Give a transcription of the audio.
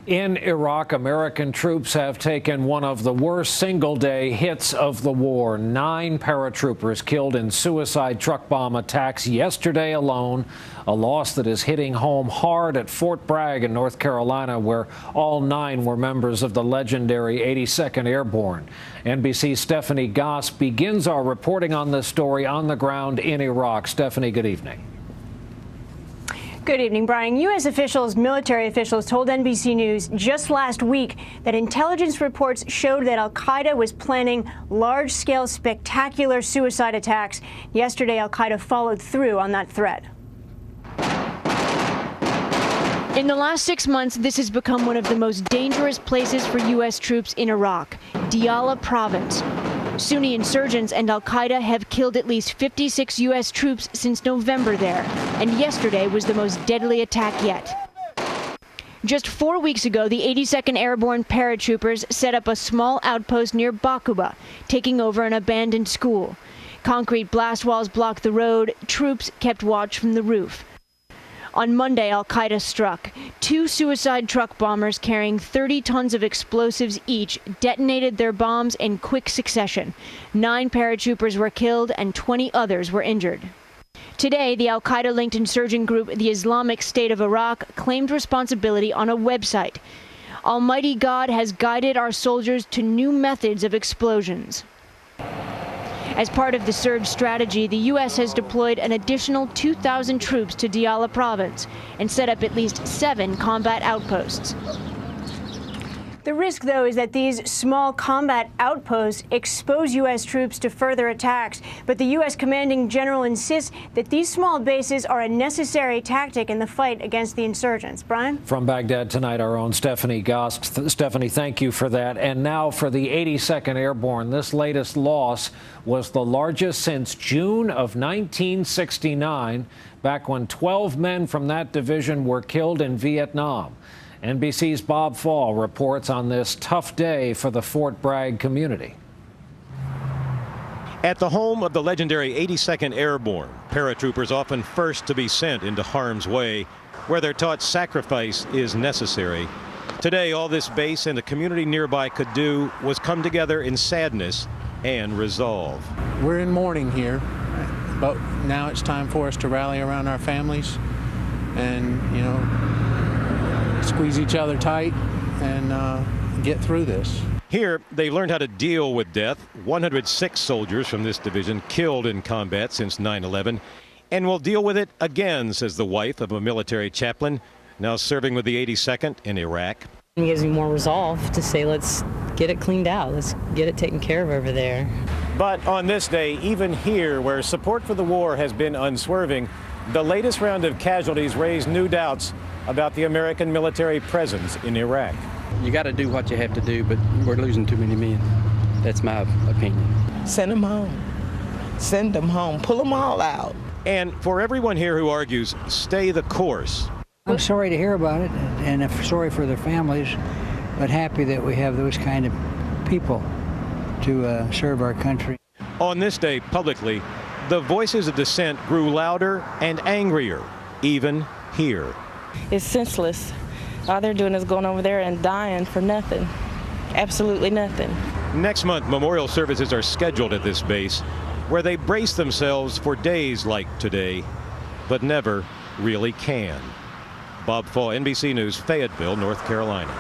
In Iraq, American troops have taken one of the worst single-day hits of the war. 9 paratroopers killed in suicide truck bomb attacks yesterday alone, a loss that is hitting home hard at Fort Bragg in North Carolina, where all 9 were members of the legendary 82nd Airborne. NBC's Stephanie Goss begins our reporting on this story on the ground in Iraq. Stephanie, good evening. Good evening, Brian. U.S. military officials told NBC News just last week that intelligence reports showed that al-Qaeda was planning large-scale, spectacular suicide attacks. Yesterday, al-Qaeda followed through on that threat. In the last 6 months, this has become one of the most dangerous places for U.S. troops in Iraq, Diyala province. Sunni insurgents and al-Qaeda have killed at least 56 U.S. troops since November there, and yesterday was the most deadly attack yet. Just 4 weeks ago, the 82nd Airborne paratroopers set up a small outpost near Bakuba, taking over an abandoned school. Concrete blast walls blocked the road. Troops kept watch from the roof. On Monday, al-Qaeda struck. 2 suicide truck bombers carrying 30 tons of explosives each detonated their bombs in quick succession. 9 paratroopers were killed and 20 others were injured. Today, the al-Qaeda-linked insurgent group, the Islamic State of Iraq, claimed responsibility on a website. Almighty God has guided our soldiers to new methods of explosions. As part of the surge strategy, the U.S. has deployed an additional 2,000 troops to Diyala province and set up at least 7 combat outposts. The risk, though, is that these small combat outposts expose U.S. troops to further attacks. But the U.S. commanding general insists that these small bases are a necessary tactic in the fight against the insurgents. Brian? From Baghdad tonight, our own Stephanie Goss. Stephanie, thank you for that. And now for the 82nd Airborne. This latest loss was the largest since June of 1969, back when 12 men from that division were killed in Vietnam. NBC's Bob Fall reports on this tough day for the Fort Bragg community. At the home of the legendary 82nd Airborne, paratroopers often first to be sent into harm's way, where they're taught sacrifice is necessary. Today, all this base and the community nearby could do was come together in sadness and resolve. We're in mourning here, but now it's time for us to rally around our families and, squeeze each other tight and get through this. Here, they learned how to deal with death. 106 soldiers from this division killed in combat since 9/11, and will deal with it again, says the wife of a military chaplain, now serving with the 82nd in Iraq. It gives me more resolve to say, let's get it cleaned out. Let's get it taken care of over there. But on this day, even here, where support for the war has been unswerving, the latest round of casualties raised new doubts about the American military presence in Iraq. You got to do what you have to do, but we're losing too many men. That's my opinion. Send them home. Send them home. Pull them all out. And for everyone here who argues, stay the course. I'm sorry to hear about it, and sorry for their families, but happy that we have those kind of people to serve our country. On this day, publicly, the voices of dissent grew louder and angrier, even here. It's senseless. All they're doing is going over there and dying for nothing. Absolutely nothing. Next month, memorial services are scheduled at this base, where they brace themselves for days like today, but never really can. Bob Fall, NBC News, Fayetteville, North Carolina.